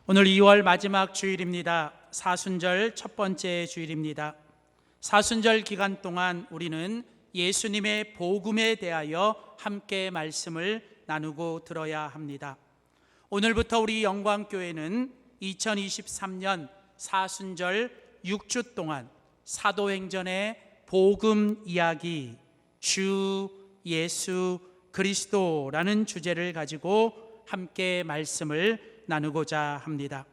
오늘 2월 마지막 주일입니다. 사순절 첫 번째 주일입니다. 사순절 기간 동안 우리는 예수님의 복음에 대하여 함께 말씀을 나누고 들어야 합니다. 오늘부터 우리 영광교회는 2023년 사순절 6주 동안 사도행전의 복음 이야기, 주 예수 그리스도라는 주제를 가지고 함께 말씀을 나누고자 합니다.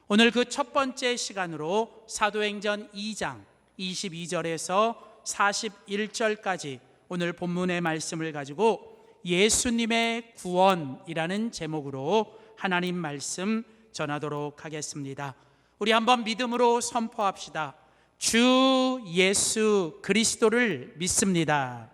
오늘 그 첫 번째 시간으로 사도행전 2장 22절에서 41절까지 오늘 본문의 말씀을 가지고 예수님의 구원이라는 제목으로 하나님 말씀 전하도록 하겠습니다. 우리 한번 믿음으로 선포합시다. 주 예수 그리스도를 믿습니다.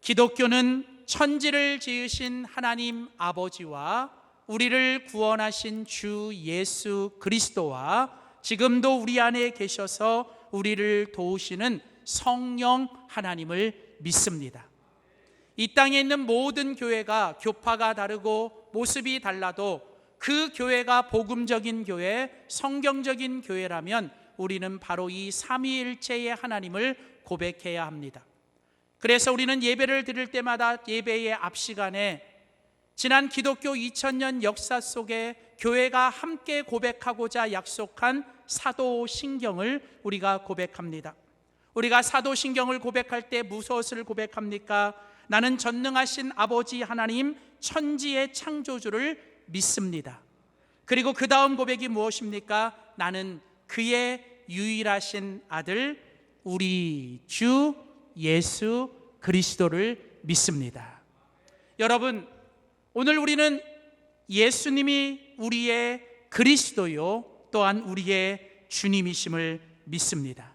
기독교는 천지를 지으신 하나님 아버지와 우리를 구원하신 주 예수 그리스도와 지금도 우리 안에 계셔서 우리를 도우시는 성령 하나님을 믿습니다. 이 땅에 있는 모든 교회가 교파가 다르고 모습이 달라도 그 교회가 복음적인 교회, 성경적인 교회라면 우리는 바로 이 삼위일체의 하나님을 고백해야 합니다. 그래서 우리는 예배를 드릴 때마다 예배의 앞 시간에 지난 기독교 2000년 역사 속에 교회가 함께 고백하고자 약속한 사도신경을 우리가 고백합니다. 우리가 사도신경을 고백할 때 무엇을 고백합니까? 나는 전능하신 아버지 하나님 천지의 창조주를 믿습니다. 그리고 그 다음 고백이 무엇입니까? 나는 그의 유일하신 아들 우리 주 예수 그리스도를 믿습니다. 여러분, 오늘 우리는 예수님이 우리의 그리스도요 또한 우리의 주님이심을 믿습니다.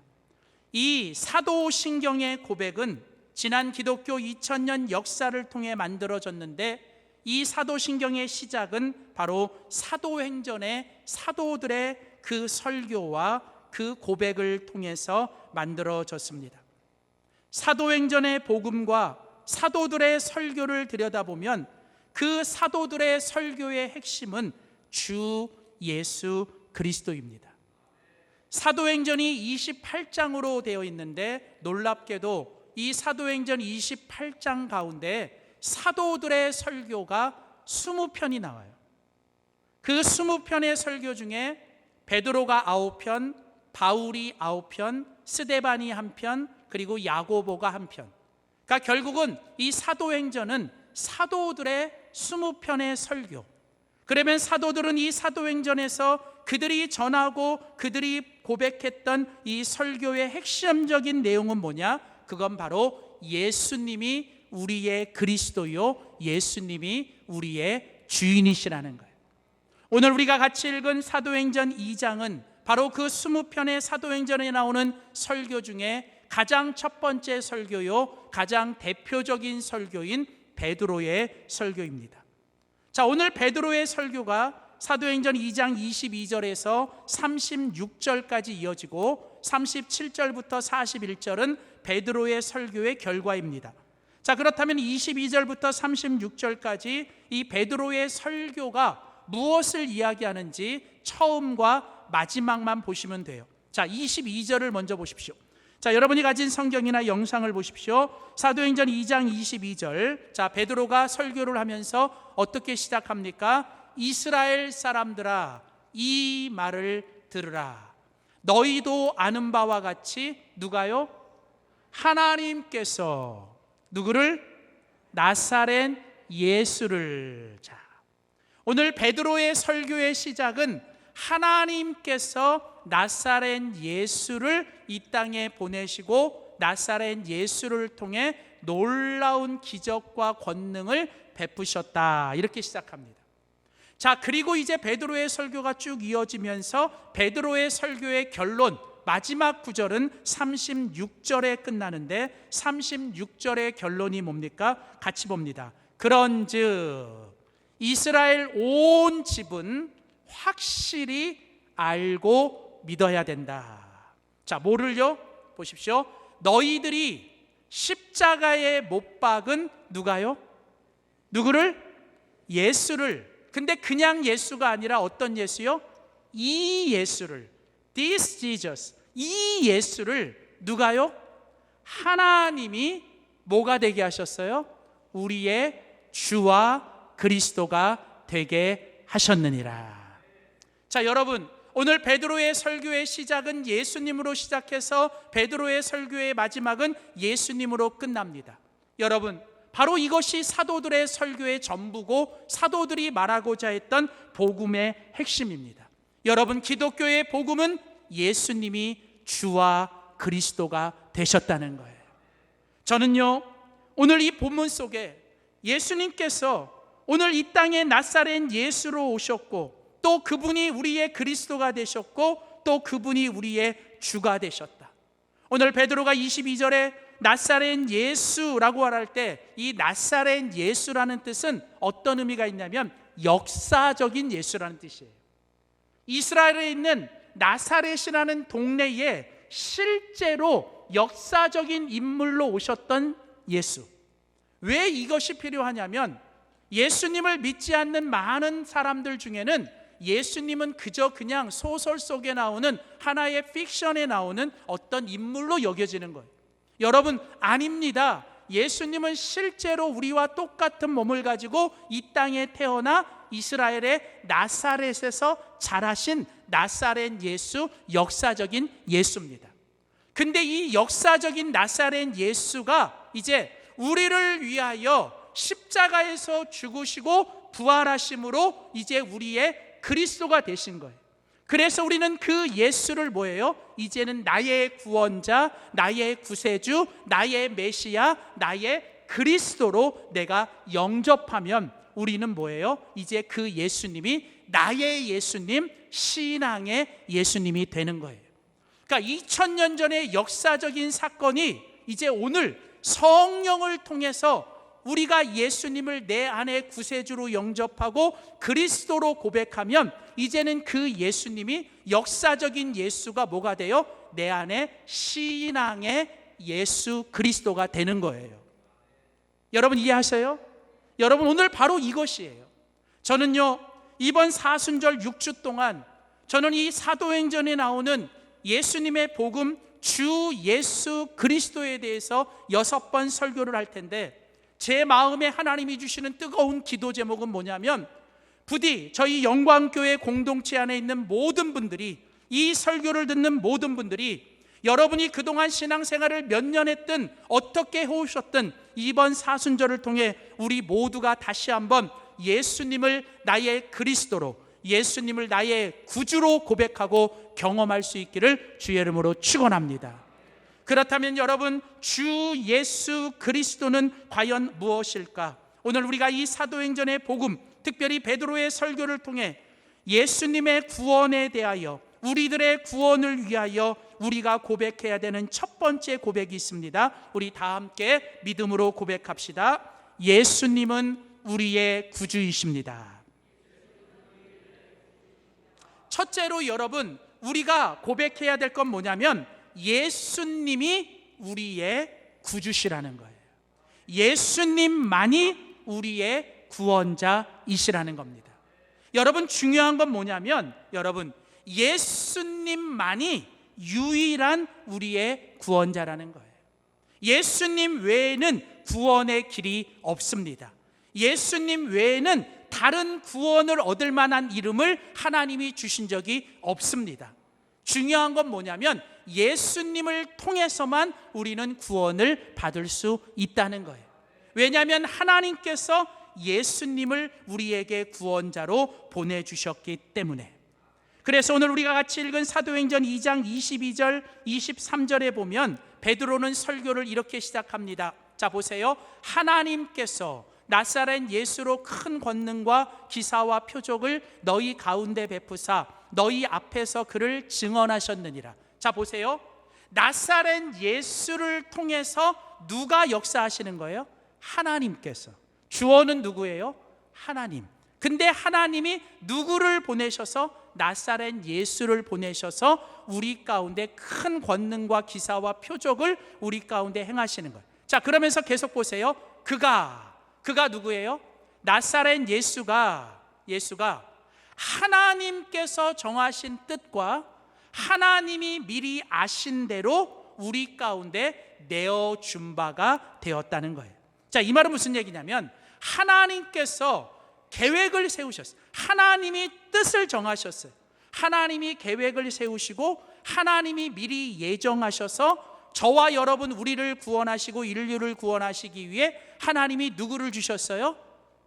이 사도신경의 고백은 지난 기독교 2000년 역사를 통해 만들어졌는데 이 사도신경의 시작은 바로 사도행전의 사도들의 그 설교와 그 고백을 통해서 만들어졌습니다. 사도행전의 복음과 사도들의 설교를 들여다보면 그 사도들의 설교의 핵심은 주 예수 그리스도입니다. 사도행전이 28장으로 되어 있는데 놀랍게도 이 사도행전 28장 가운데 사도들의 설교가 20편이 나와요. 그 20편의 설교 중에 베드로가 9편, 바울이 9편, 스데반이 1편, 그리고 야고보가 1편. 그러니까 결국은 이 사도행전은 사도들의 20편의 설교. 그러면 사도들은 이 사도행전에서 그들이 전하고 그들이 고백했던 이 설교의 핵심적인 내용은 뭐냐? 그건 바로 예수님이 우리의 그리스도요, 예수님이 우리의 주인이시라는 거예요. 오늘 우리가 같이 읽은 사도행전 2장은 바로 그 20편의 사도행전에 나오는 설교 중에 가장 첫 번째 설교요, 가장 대표적인 설교인 베드로의 설교입니다. 자, 오늘 베드로의 설교가 사도행전 2장 22절에서 36절까지 이어지고 37절부터 41절은 베드로의 설교의 결과입니다. 자, 그렇다면 22절부터 36절까지 이 베드로의 설교가 무엇을 이야기하는지 처음과 마지막만 보시면 돼요. 자, 22절을 먼저 보십시오. 자, 여러분이 가진 성경이나 영상을 보십시오. 사도행전 2장 22절. 자, 베드로가 설교를 하면서 어떻게 시작합니까? 이스라엘 사람들아, 이 말을 들으라. 너희도 아는 바와 같이 누가요? 하나님께서 누구를? 나사렛 예수를. 자, 오늘 베드로의 설교의 시작은 하나님께서 나사렛 예수를 이 땅에 보내시고 나사렛 예수를 통해 놀라운 기적과 권능을 베푸셨다, 이렇게 시작합니다. 자, 그리고 이제 베드로의 설교가 쭉 이어지면서 베드로의 설교의 결론, 마지막 구절은 36절에 끝나는데 36절의 결론이 뭡니까? 같이 봅니다. 그런즉 이스라엘 온 집은 확실히 알고 믿어야 된다. 자, 뭐를요? 보십시오. 너희들이 십자가에 못 박은 누가요? 누구를? 예수를, 근데 그냥 예수가 아니라 어떤 예수요? 이 예수를, this Jesus, 이 예수를 누가요? 하나님이 뭐가 되게 하셨어요? 우리의 주와 그리스도가 되게 하셨느니라. 자, 여러분, 오늘 베드로의 설교의 시작은 예수님으로 시작해서 베드로의 설교의 마지막은 예수님으로 끝납니다. 여러분, 바로 이것이 사도들의 설교의 전부고 사도들이 말하고자 했던 복음의 핵심입니다. 여러분, 기독교의 복음은 예수님이 주와 그리스도가 되셨다는 거예요. 저는요, 오늘 이 본문 속에 예수님께서 오늘 이 땅에 나사렛 예수로 오셨고, 또 그분이 우리의 그리스도가 되셨고, 또 그분이 우리의 주가 되셨다. 오늘 베드로가 22절에 나사렛 예수라고 말할 때 이 나사렛 예수라는 뜻은 어떤 의미가 있냐면 역사적인 예수라는 뜻이에요. 이스라엘에 있는 나사렛이라는 동네에 실제로 역사적인 인물로 오셨던 예수. 왜 이것이 필요하냐면 예수님을 믿지 않는 많은 사람들 중에는 예수님은 그냥 소설 속에 나오는 하나의 픽션에 나오는 어떤 인물로 여겨지는 거예요. 여러분, 아닙니다. 예수님은 실제로 우리와 똑같은 몸을 가지고 이 땅에 태어나 이스라엘의 나사렛에서 자라신 나사렛 예수, 역사적인 예수입니다. 근데 이 역사적인 나사렛 예수가 이제 우리를 위하여 십자가에서 죽으시고 부활하심으로 이제 우리의 그리스도가 되신 거예요. 그래서 우리는 그 예수를 뭐예요? 이제는 나의 구원자, 나의 구세주, 나의 메시아, 나의 그리스도로 내가 영접하면 우리는 뭐예요? 이제 그 예수님이 나의 예수님, 신앙의 예수님이 되는 거예요. 그러니까 2000년 전의 역사적인 사건이 이제 오늘 성령을 통해서 우리가 예수님을 내 안에 구세주로 영접하고 그리스도로 고백하면 이제는 그 예수님이 역사적인 예수가 뭐가 돼요? 내 안에 신앙의 예수 그리스도가 되는 거예요. 여러분 이해하세요? 여러분 오늘 바로 이것이에요. 저는요 이번 사순절 6주 동안 저는 이 사도행전에 나오는 예수님의 복음 주 예수 그리스도에 대해서 6번 설교를 할 텐데 제 마음에 하나님이 주시는 뜨거운 기도 제목은 뭐냐면 부디 저희 영광교회 공동체 안에 있는 모든 분들이 이 설교를 듣는 모든 분들이 여러분이 그동안 신앙생활을 몇 년 했든 어떻게 해오셨든 이번 사순절을 통해 우리 모두가 다시 한번 예수님을 나의 그리스도로 예수님을 나의 구주로 고백하고 경험할 수 있기를 주의 이름으로 축원합니다. 그렇다면 여러분 주 예수 그리스도는 과연 무엇일까? 오늘 우리가 이 사도행전의 복음 특별히 베드로의 설교를 통해 예수님의 구원에 대하여 우리들의 구원을 위하여 우리가 고백해야 되는 첫 번째 고백이 있습니다. 우리 다 함께 믿음으로 고백합시다. 예수님은 우리의 구주이십니다. 첫째로 여러분 우리가 고백해야 될 건 뭐냐면 예수님이 우리의 구주시라는 거예요. 예수님만이 우리의 구원자이시라는 겁니다. 여러분 중요한 건 뭐냐면 여러분 예수님만이 유일한 우리의 구원자라는 거예요. 예수님 외에는 구원의 길이 없습니다. 예수님 외에는 다른 구원을 얻을 만한 이름을 하나님이 주신 적이 없습니다. 중요한 건 뭐냐면 예수님을 통해서만 우리는 구원을 받을 수 있다는 거예요. 왜냐하면 하나님께서 예수님을 우리에게 구원자로 보내주셨기 때문에. 그래서 오늘 우리가 같이 읽은 사도행전 2장 22절 23절에 보면 베드로는 설교를 이렇게 시작합니다. 자 보세요. 하나님께서 나사렛 예수로 큰 권능과 기사와 표적을 너희 가운데 베푸사 너희 앞에서 그를 증언하셨느니라. 자 보세요. 나사렛 예수를 통해서 누가 역사하시는 거예요? 하나님께서. 주어는 누구예요? 하나님. 근데 하나님이 누구를 보내셔서 나사렛 예수를 보내셔서 우리 가운데 큰 권능과 기사와 표적을 우리 가운데 행하시는 거예요. 자 그러면서 계속 보세요. 그가 누구예요? 나사렛 예수가 하나님께서 정하신 뜻과 하나님이 미리 아신 대로 우리 가운데 내어준 바가 되었다는 거예요. 자, 이 말은 무슨 얘기냐면 하나님께서 계획을 세우셨어요. 하나님이 뜻을 정하셨어요. 하나님이 계획을 세우시고 하나님이 미리 예정하셔서 저와 여러분 우리를 구원하시고 인류를 구원하시기 위해 하나님이 누구를 주셨어요?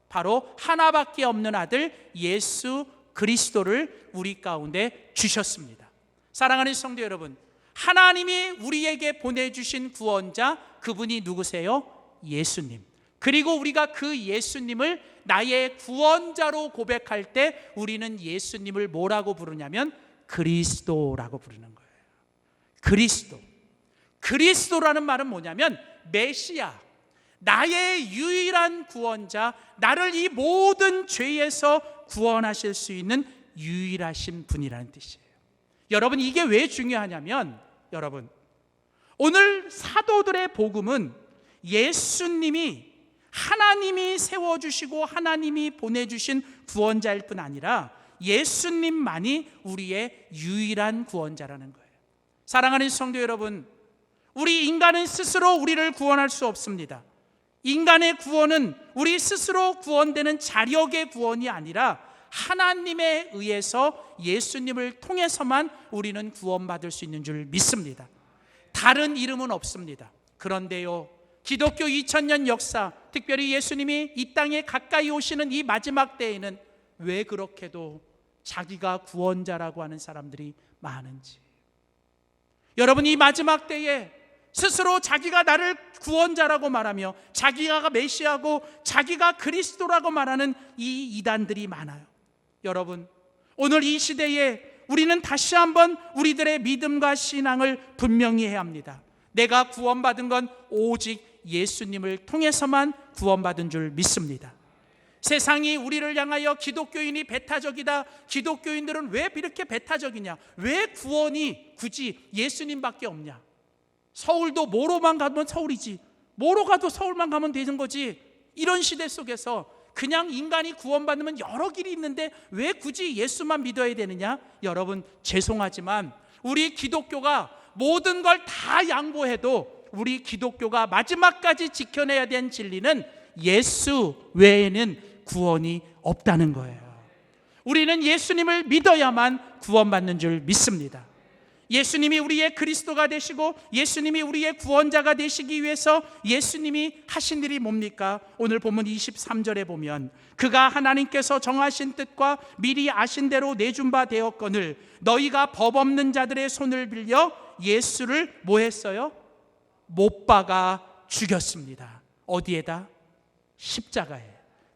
바로 하나밖에 없는 아들 예수 그리스도를 우리 가운데 주셨습니다. 사랑하는 성도 여러분, 하나님이 우리에게 보내주신 구원자, 그분이 누구세요? 예수님. 그리고 우리가 그 예수님을 나의 구원자로 고백할 때 우리는 예수님을 뭐라고 부르냐면 그리스도라고 부르는 거예요. 그리스도라는 말은 뭐냐면 메시아, 나의 유일한 구원자, 나를 이 모든 죄에서 구원하실 수 있는 유일하신 분이라는 뜻이에요. 여러분, 이게 왜 중요하냐면 여러분, 오늘 사도들의 복음은 예수님이 하나님이 세워주시고 하나님이 보내주신 구원자일 뿐 아니라 예수님만이 우리의 유일한 구원자라는 거예요. 사랑하는 성도 여러분, 우리 인간은 스스로 우리를 구원할 수 없습니다. 인간의 구원은 우리 스스로 구원되는 자력의 구원이 아니라 하나님에 의해서 예수님을 통해서만 우리는 구원받을 수 있는 줄 믿습니다. 다른 이름은 없습니다. 그런데요, 기독교 2000년 역사, 특별히 예수님이 이 땅에 가까이 오시는 이 마지막 때에는 왜 그렇게도 자기가 구원자라고 하는 사람들이 많은지. 여러분, 이 마지막 때에 스스로 자기가 나를 구원자라고 말하며 자기가 메시아고 자기가 그리스도라고 말하는 이 이단들이 많아요. 여러분, 오늘 이 시대에 우리는 다시 한번 우리들의 믿음과 신앙을 분명히 해야 합니다. 내가 구원받은 건 오직 예수님을 통해서만 구원받은 줄 믿습니다. 세상이 우리를 향하여 기독교인이 배타적이다, 기독교인들은 왜 이렇게 배타적이냐, 왜 구원이 굳이 예수님밖에 없냐, 서울도 뭐로만 가면 서울이지, 뭐로 가도 서울만 가면 되는 거지, 이런 시대 속에서 그냥 인간이 구원받으면 여러 길이 있는데 왜 굳이 예수만 믿어야 되느냐? 여러분, 죄송하지만 우리 기독교가 모든 걸 다 양보해도 우리 기독교가 마지막까지 지켜내야 되는 진리는 예수 외에는 구원이 없다는 거예요. 우리는 예수님을 믿어야만 구원받는 줄 믿습니다. 예수님이 우리의 그리스도가 되시고 예수님이 우리의 구원자가 되시기 위해서 예수님이 하신 일이 뭡니까? 오늘 본문 23절에 보면 그가 하나님께서 정하신 뜻과 미리 아신 대로 내준 바 되었거늘 너희가 법 없는 자들의 손을 빌려 예수를 뭐 했어요? 못 박아 죽였습니다. 어디에다? 십자가에.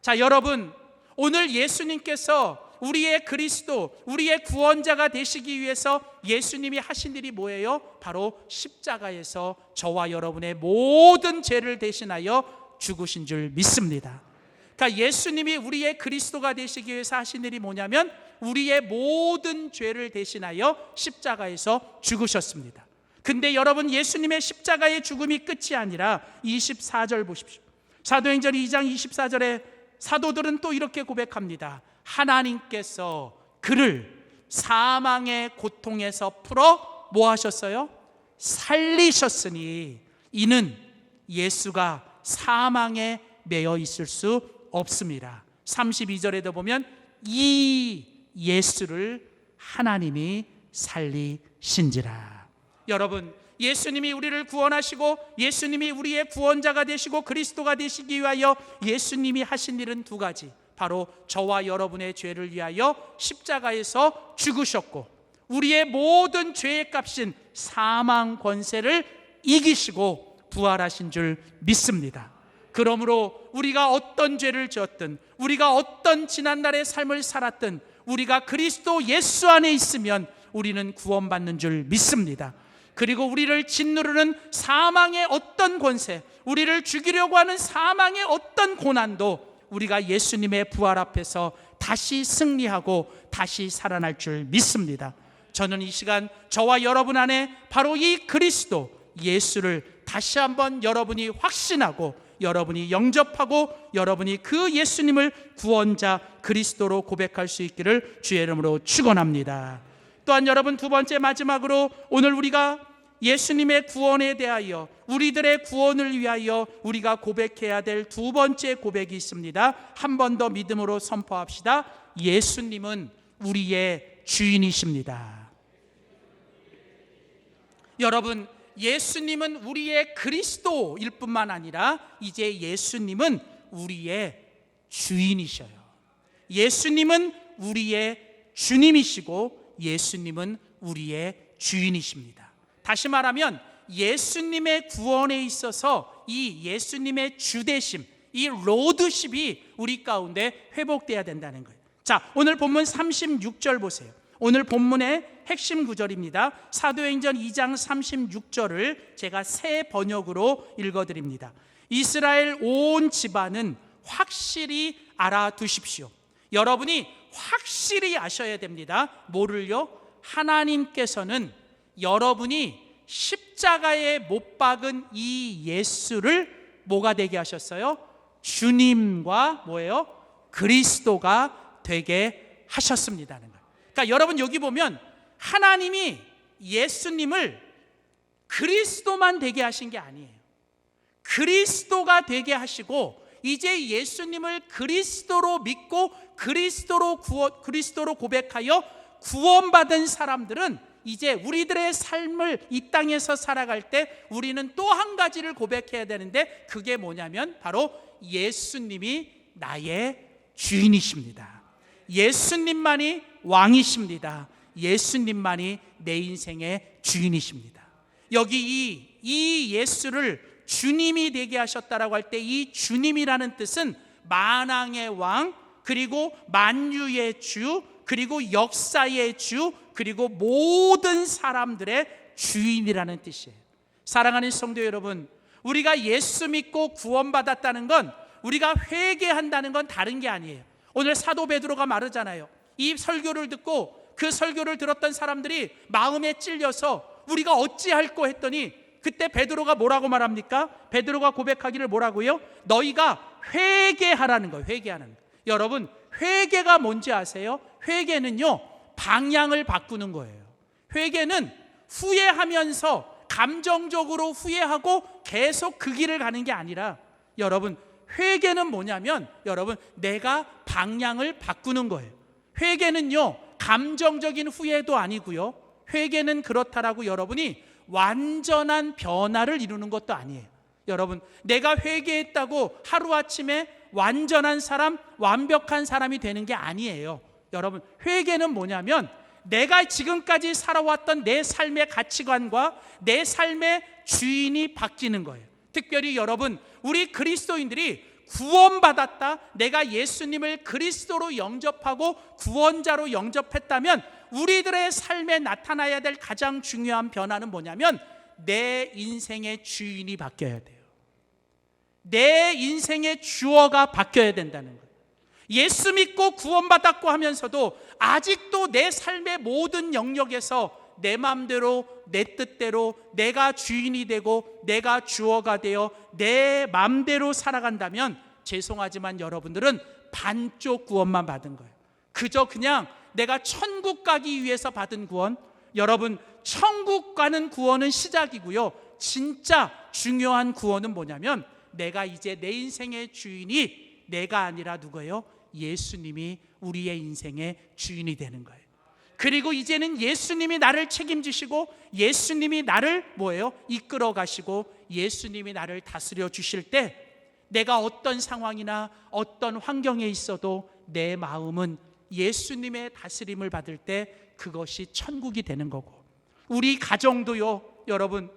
자, 여러분, 오늘 예수님께서 우리의 그리스도, 우리의 구원자가 되시기 위해서 예수님이 하신 일이 뭐예요? 바로 십자가에서 저와 여러분의 모든 죄를 대신하여 죽으신 줄 믿습니다. 그러니까 예수님이 우리의 그리스도가 되시기 위해서 하신 일이 뭐냐면 우리의 모든 죄를 대신하여 십자가에서 죽으셨습니다. 근데 여러분, 예수님의 십자가의 죽음이 끝이 아니라 24절 보십시오. 사도행전 2장 24절에 사도들은 또 이렇게 고백합니다. 하나님께서 그를 사망의 고통에서 풀어 뭐 하셨어요? 살리셨으니 이는 예수가 사망에 매여 있을 수 없습니다. 32절에도 보면 이 예수를 하나님이 살리신지라. 여러분, 예수님이 우리를 구원하시고 예수님이 우리의 구원자가 되시고 그리스도가 되시기 위하여 예수님이 하신 일은 두 가지, 바로 저와 여러분의 죄를 위하여 십자가에서 죽으셨고 우리의 모든 죄의 값인 사망 권세를 이기시고 부활하신 줄 믿습니다. 그러므로 우리가 어떤 죄를 지었든 우리가 어떤 지난날의 삶을 살았든 우리가 그리스도 예수 안에 있으면 우리는 구원받는 줄 믿습니다. 그리고 우리를 짓누르는 사망의 어떤 권세, 우리를 죽이려고 하는 사망의 어떤 고난도 우리가 예수님의 부활 앞에서 다시 승리하고 다시 살아날 줄 믿습니다. 저는 이 시간 저와 여러분 안에 바로 이 그리스도 예수를 다시 한번 여러분이 확신하고 여러분이 영접하고 여러분이 그 예수님을 구원자 그리스도로 고백할 수 있기를 주의 이름으로 축원합니다. 또한 여러분, 두 번째 마지막으로 오늘 우리가 예수님의 구원에 대하여, 우리들의 구원을 위하여 우리가 고백해야 될 두 번째 고백이 있습니다. 한 번 더 믿음으로 선포합시다. 예수님은 우리의 주인이십니다. 여러분, 예수님은 우리의 그리스도일 뿐만 아니라 이제 예수님은 우리의 주인이셔요. 예수님은 우리의 주님이시고 예수님은 우리의 주인이십니다. 다시 말하면 예수님의 구원에 있어서 이 예수님의 주대심, 이 로드십이 우리 가운데 회복돼야 된다는 거예요. 자, 오늘 본문 36절 보세요. 오늘 본문의 핵심 구절입니다. 사도행전 2장 36절을 제가 새 번역으로 읽어드립니다. 이스라엘 온 집안은 확실히 알아두십시오. 여러분이 확실히 아셔야 됩니다. 뭐를요? 하나님께서는 여러분이 십자가에 못 박은 이 예수를 뭐가 되게 하셨어요? 주님과 뭐예요? 그리스도가 되게 하셨습니다는 거예요. 그러니까 여러분, 여기 보면 하나님이 예수님을 그리스도만 되게 하신 게 아니에요. 그리스도가 되게 하시고 이제 예수님을 그리스도로 믿고 그리스도로 고백하여 구원받은 사람들은 이제 우리들의 삶을 이 땅에서 살아갈 때 우리는 또 한 가지를 고백해야 되는데, 그게 뭐냐면 바로 예수님이 나의 주인이십니다. 예수님만이 왕이십니다. 예수님만이 내 인생의 주인이십니다. 여기 이 예수를 주님이 되게 하셨다라고 할 때 이 주님이라는 뜻은 만왕의 왕, 그리고 만유의 주, 그리고 역사의 주, 그리고 모든 사람들의 주인이라는 뜻이에요. 사랑하는 성도 여러분, 우리가 예수 믿고 구원받았다는 건, 우리가 회개한다는 건 다른 게 아니에요. 오늘 사도 베드로가 말하잖아요. 이 설교를 듣고 그 설교를 들었던 사람들이 마음에 찔려서 우리가 어찌할꼬 했더니 그때 베드로가 뭐라고 말합니까? 베드로가 고백하기를 뭐라고요? 너희가 회개하라는 거예요. 회개하는 거예요. 여러분, 회개가 뭔지 아세요? 회개는요, 방향을 바꾸는 거예요. 회개는 후회하면서 감정적으로 후회하고 계속 그 길을 가는 게 아니라, 여러분, 회개는 뭐냐면 여러분, 내가 방향을 바꾸는 거예요. 회개는요, 감정적인 후회도 아니고요, 회개는 그렇다라고 여러분이 완전한 변화를 이루는 것도 아니에요. 여러분, 내가 회개했다고 하루아침에 완전한 사람, 완벽한 사람이 되는 게 아니에요. 여러분, 회개는 뭐냐면 내가 지금까지 살아왔던 내 삶의 가치관과 내 삶의 주인이 바뀌는 거예요. 특별히 여러분, 우리 그리스도인들이 구원받았다, 내가 예수님을 그리스도로 영접하고 구원자로 영접했다면 우리들의 삶에 나타나야 될 가장 중요한 변화는 뭐냐면 내 인생의 주인이 바뀌어야 돼요. 내 인생의 주어가 바뀌어야 된다는 거예요. 예수 믿고 구원받았고 하면서도 아직도 내 삶의 모든 영역에서 내 마음대로, 내 뜻대로 내가 주인이 되고 내가 주어가 되어 내 마음대로 살아간다면 죄송하지만 여러분들은 반쪽 구원만 받은 거예요. 그저 그냥 내가 천국 가기 위해서 받은 구원. 여러분, 천국 가는 구원은 시작이고요, 진짜 중요한 구원은 뭐냐면 내가 이제 내 인생의 주인이 내가 아니라 누구예요? 예수님이 우리의 인생의 주인이 되는 거예요. 그리고 이제는 예수님이 나를 책임지시고 예수님이 나를 뭐예요? 이끌어 가시고 예수님이 나를 다스려 주실 때 내가 어떤 상황이나 어떤 환경에 있어도 내 마음은 예수님의 다스림을 받을 때 그것이 천국이 되는 거고, 우리 가정도요, 여러분,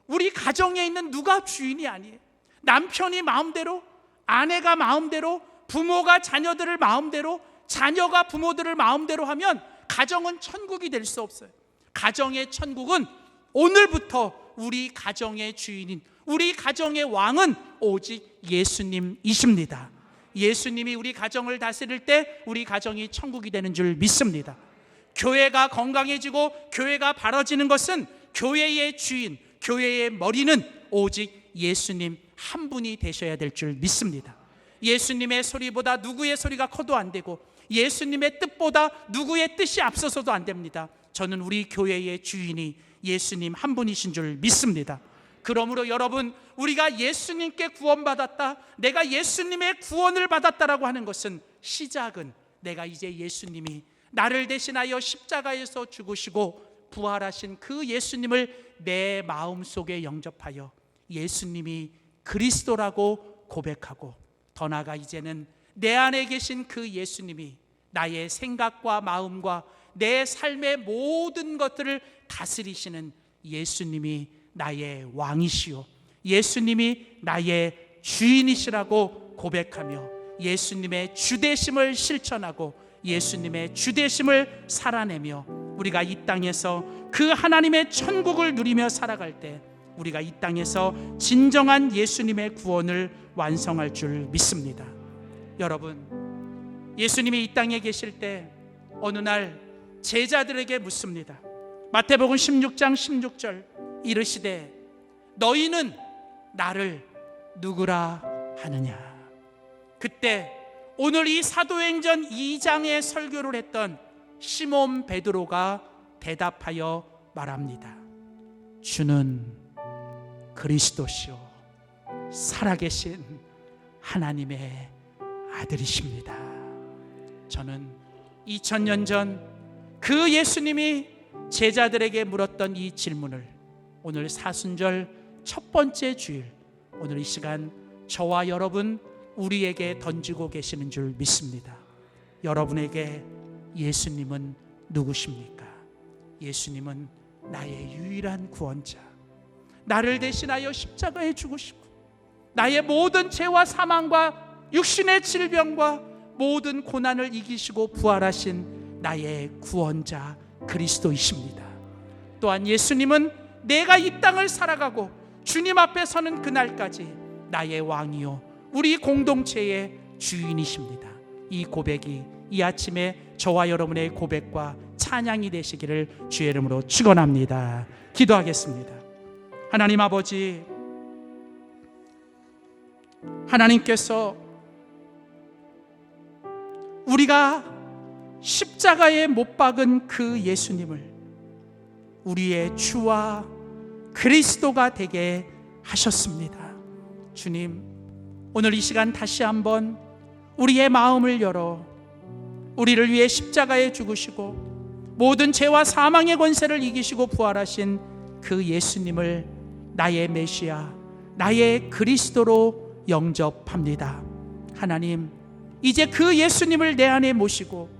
우리 가정에 있는 누가 주인이 아니에요. 남편이 마음대로, 아내가 마음대로, 부모가 자녀들을 마음대로, 자녀가 부모들을 마음대로 하면 가정은 천국이 될 수 없어요. 가정의 천국은 오늘부터 우리 가정의 주인인, 우리 가정의 왕은 오직 예수님이십니다. 예수님이 우리 가정을 다스릴 때 우리 가정이 천국이 되는 줄 믿습니다. 교회가 건강해지고 교회가 바라지는 것은 교회의 주인, 교회의 머리는 오직 예수님 한 분이 되셔야 될 줄 믿습니다. 예수님의 소리보다 누구의 소리가 커도 안 되고 예수님의 뜻보다 누구의 뜻이 앞서서도 안 됩니다. 저는 우리 교회의 주인이 예수님 한 분이신 줄 믿습니다. 그러므로 여러분, 우리가 예수님께 구원받았다, 내가 예수님의 구원을 받았다라고 하는 것은 시작은 내가 이제 예수님이 나를 대신하여 십자가에서 죽으시고 부활하신 그 예수님을 내 마음속에 영접하여 예수님이 그리스도라고 고백하고, 더 나아가 이제는 내 안에 계신 그 예수님이 나의 생각과 마음과 내 삶의 모든 것들을 다스리시는 예수님이 나의 왕이시요 예수님이 나의 주인이시라고 고백하며 예수님의 주되심을 실천하고 예수님의 주되심을 살아내며 우리가 이 땅에서 그 하나님의 천국을 누리며 살아갈 때 우리가 이 땅에서 진정한 예수님의 구원을 완성할 줄 믿습니다. 여러분, 예수님이 이 땅에 계실 때 어느 날 제자들에게 묻습니다. 마태복음 16장 16절, 이르시되 너희는 나를 누구라 하느냐. 그때 오늘 이 사도행전 2장의 설교를 했던 시몬 베드로가 대답하여 말합니다. 주는 그리스도시요 살아계신 하나님의 아들이십니다. 저는 2000년 전 그 예수님이 제자들에게 물었던 이 질문을 오늘 사순절 첫 번째 주일, 오늘 이 시간 저와 여러분 우리에게 던지고 계시는 줄 믿습니다. 여러분에게 예수님은 누구십니까? 예수님은 나의 유일한 구원자, 나를 대신하여 십자가에 죽으시고 나의 모든 죄와 사망과 육신의 질병과 모든 고난을 이기시고 부활하신 나의 구원자 그리스도이십니다. 또한 예수님은 내가 이 땅을 살아가고 주님 앞에 서는 그날까지 나의 왕이요 우리 공동체의 주인이십니다. 이 고백이 이 아침에 저와 여러분의 고백과 찬양이 되시기를 주의 이름으로 축원합니다. 기도하겠습니다. 하나님 아버지, 하나님께서 우리가 십자가에 못 박은 그 예수님을 우리의 주와 그리스도가 되게 하셨습니다. 주님, 오늘 이 시간 다시 한번 우리의 마음을 열어 우리를 위해 십자가에 죽으시고 모든 죄와 사망의 권세를 이기시고 부활하신 그 예수님을 나의 메시아, 나의 그리스도로 영접합니다. 하나님, 이제 그 예수님을 내 안에 모시고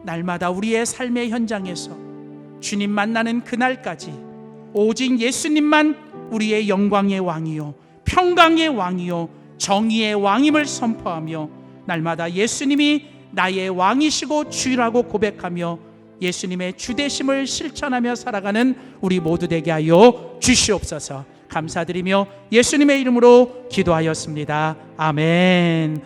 날마다 우리의 삶의 현장에서 주님 만나는 그날까지 오직 예수님만 우리의 영광의 왕이요 평강의 왕이요 정의의 왕임을 선포하며 날마다 예수님이 나의 왕이시고 주라고 고백하며 예수님의 주되심을 실천하며 살아가는 우리 모두 되게 하여 주시옵소서. 감사드리며 예수님의 이름으로 기도하였습니다. 아멘.